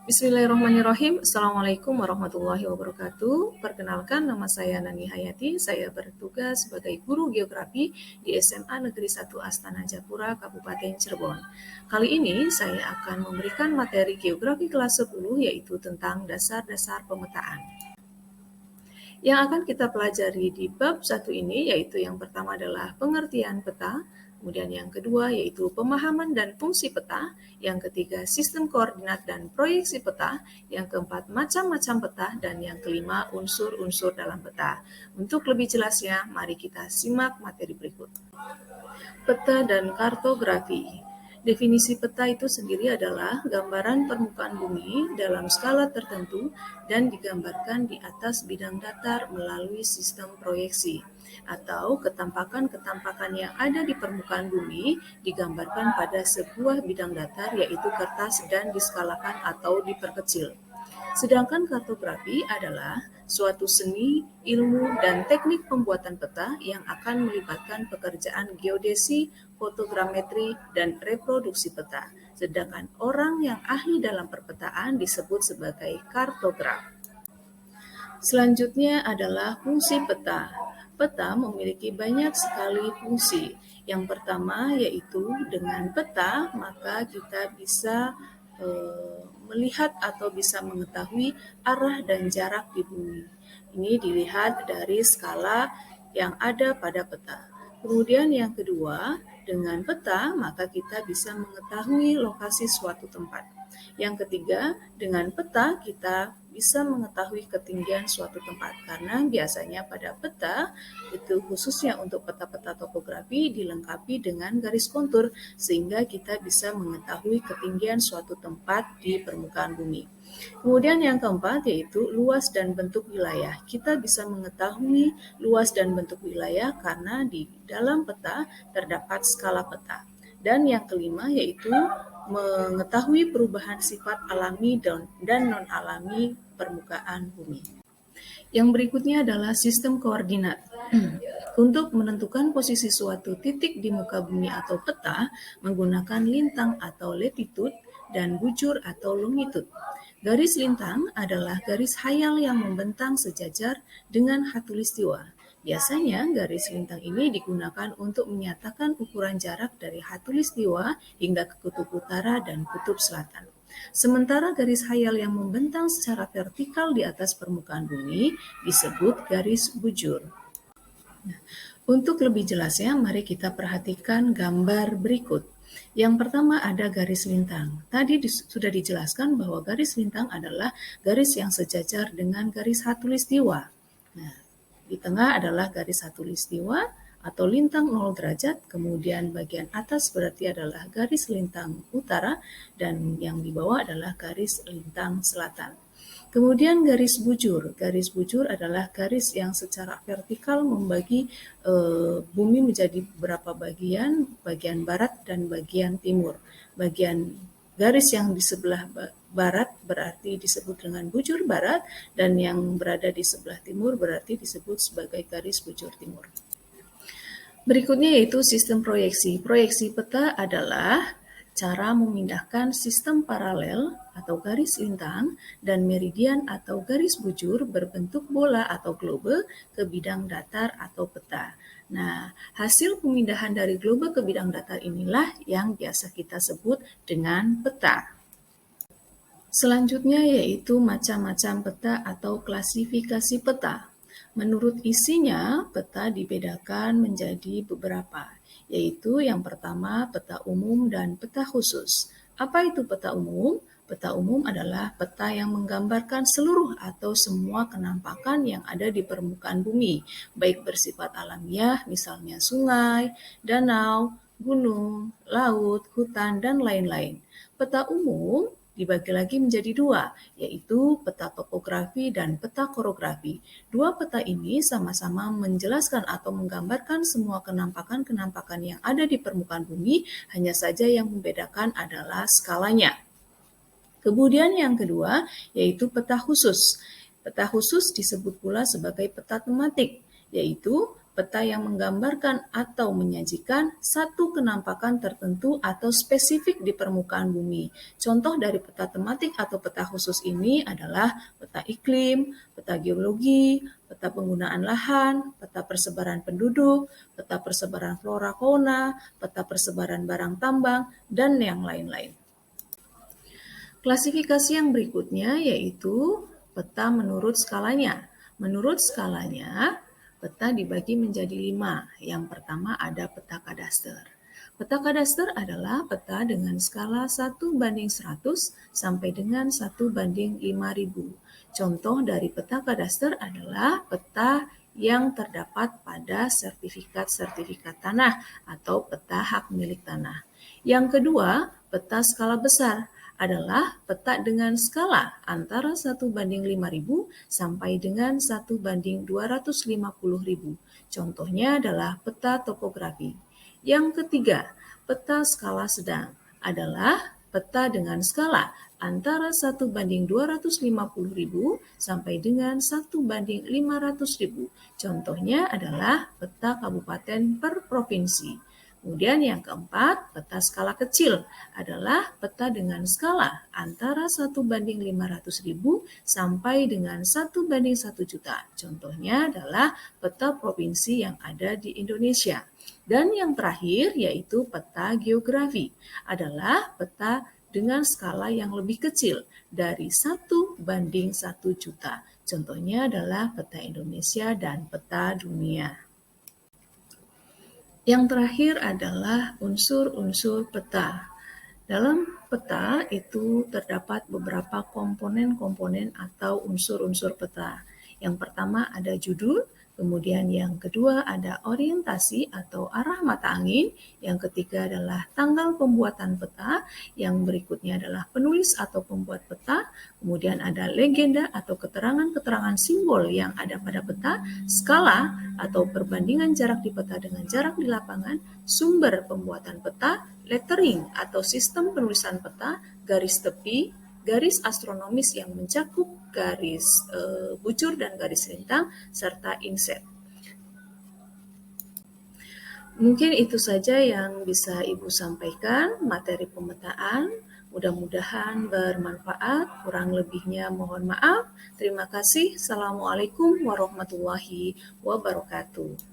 Bismillahirrahmanirrahim. Assalamualaikum warahmatullahi wabarakatuh. Perkenalkan, nama saya Nani Hayati. Saya bertugas sebagai guru geografi di SMA Negeri 1 Astana Japura, Kabupaten Cirebon. Kali ini saya akan memberikan materi geografi kelas 10, yaitu tentang dasar-dasar pemetaan. Yang akan kita pelajari di bab 1 ini yaitu yang pertama adalah pengertian peta, kemudian yang kedua yaitu pemahaman dan fungsi peta, yang ketiga sistem koordinat dan proyeksi peta, yang keempat macam-macam peta, dan yang kelima unsur-unsur dalam peta. Untuk lebih jelasnya, mari kita simak materi berikut. Peta dan kartografi. Definisi peta itu sendiri adalah gambaran permukaan bumi dalam skala tertentu dan digambarkan di atas bidang datar melalui sistem proyeksi, atau ketampakan-ketampakan yang ada di permukaan bumi digambarkan pada sebuah bidang datar, yaitu kertas, dan diskalakan atau diperkecil. Sedangkan kartografi adalah suatu seni, ilmu, dan teknik pembuatan peta yang akan melibatkan pekerjaan geodesi, fotogrametri, dan reproduksi peta. Sedangkan orang yang ahli dalam perpetaan disebut sebagai kartograf. Selanjutnya adalah fungsi peta. Peta memiliki banyak sekali fungsi. Yang pertama yaitu dengan peta maka kita bisa melihat atau bisa mengetahui arah dan jarak di bumi. Ini dilihat dari skala yang ada pada peta. Kemudian yang kedua, dengan peta maka kita bisa mengetahui lokasi suatu tempat. Yang ketiga, dengan peta kita bisa mengetahui ketinggian suatu tempat, karena biasanya pada peta itu khususnya untuk peta-peta topografi dilengkapi dengan garis kontur sehingga kita bisa mengetahui ketinggian suatu tempat di permukaan bumi. Kemudian yang keempat yaitu luas dan bentuk wilayah. Kita bisa mengetahui luas dan bentuk wilayah karena di dalam peta terdapat skala peta. Dan yang kelima yaitu mengetahui perubahan sifat alami dan non-alami permukaan bumi. Yang berikutnya adalah sistem koordinat. Untuk menentukan posisi suatu titik di muka bumi atau peta menggunakan lintang atau latitude dan bujur atau longitude. Garis lintang adalah garis khayal yang membentang sejajar dengan khatulistiwa. Biasanya garis lintang ini digunakan untuk menyatakan ukuran jarak dari khatulistiwa hingga ke kutub utara dan kutub selatan. Sementara garis khayal yang membentang secara vertikal di atas permukaan bumi disebut garis bujur. Untuk lebih jelasnya, mari kita perhatikan gambar berikut. Yang pertama ada garis lintang. Tadi sudah dijelaskan bahwa garis lintang adalah garis yang sejajar dengan garis khatulistiwa. Nah, di tengah adalah garis khatulistiwa atau lintang 0 derajat, kemudian bagian atas berarti adalah garis lintang utara, dan yang di bawah adalah garis lintang selatan. Kemudian garis bujur. Garis bujur adalah garis yang secara vertikal membagi bumi menjadi beberapa bagian, bagian barat dan bagian timur. Bagian garis yang di sebelah barat berarti disebut dengan bujur barat, dan yang berada di sebelah timur berarti disebut sebagai garis bujur timur. Berikutnya yaitu sistem proyeksi. Proyeksi peta adalah cara memindahkan sistem paralel atau garis lintang dan meridian atau garis bujur berbentuk bola atau globe ke bidang datar atau peta. Nah, hasil pemindahan dari globe ke bidang datar inilah yang biasa kita sebut dengan peta. Selanjutnya yaitu macam-macam peta atau klasifikasi peta. Menurut isinya, peta dibedakan menjadi beberapa, yaitu yang pertama peta umum dan peta khusus. Apa itu peta umum? Peta umum adalah peta yang menggambarkan seluruh atau semua kenampakan yang ada di permukaan bumi, baik bersifat alamiah, misalnya sungai, danau, gunung, laut, hutan, dan lain-lain. Peta umum dibagi lagi menjadi dua, yaitu peta topografi dan peta korografi. Dua peta ini sama-sama menjelaskan atau menggambarkan semua kenampakan-kenampakan yang ada di permukaan bumi, hanya saja yang membedakan adalah skalanya. Kemudian yang kedua, yaitu peta khusus. Peta khusus disebut pula sebagai peta tematik, yaitu Peta yang menggambarkan atau menyajikan satu kenampakan tertentu atau spesifik di permukaan bumi. Contoh dari peta tematik atau peta khusus ini adalah peta iklim, peta geologi, peta penggunaan lahan, peta persebaran penduduk, peta persebaran flora fauna, peta persebaran barang tambang, dan yang lain-lain. Klasifikasi yang berikutnya yaitu peta menurut skalanya. Menurut skalanya, peta dibagi menjadi 5. Yang pertama ada peta kadaster. Peta kadaster adalah peta dengan skala 1:100 sampai dengan 1:5000. Contoh dari peta kadaster adalah peta yang terdapat pada sertifikat-sertifikat tanah atau peta hak milik tanah. Yang kedua, peta skala besar adalah peta dengan skala antara 1:5000 sampai dengan 1:250.000. Contohnya adalah peta topografi. Yang ketiga, peta skala sedang adalah peta dengan skala antara 1:250.000 sampai dengan 1:500.000. Contohnya adalah peta kabupaten per provinsi. Kemudian yang keempat, peta skala kecil adalah peta dengan skala antara 1:500.000 sampai dengan 1:1 juta. Contohnya adalah peta provinsi yang ada di Indonesia. Dan yang terakhir yaitu peta geografi adalah peta dengan skala yang lebih kecil dari 1:1 juta. Contohnya adalah peta Indonesia dan peta dunia. Yang terakhir adalah unsur-unsur peta. Dalam peta itu terdapat beberapa komponen-komponen atau unsur-unsur peta. Yang pertama ada judul, kemudian yang kedua ada orientasi atau arah mata angin, yang ketiga adalah tanggal pembuatan peta, yang berikutnya adalah penulis atau pembuat peta, kemudian ada legenda atau keterangan-keterangan simbol yang ada pada peta, skala atau perbandingan jarak di peta dengan jarak di lapangan, sumber pembuatan peta, lettering atau sistem penulisan peta, garis tepi, garis astronomis yang mencakup garis bucur dan garis lintang, serta inset. Mungkin itu saja yang bisa Ibu sampaikan materi pemetaan. Mudah-mudahan bermanfaat. Kurang lebihnya mohon maaf. Terima kasih. Assalamualaikum warahmatullahi wabarakatuh.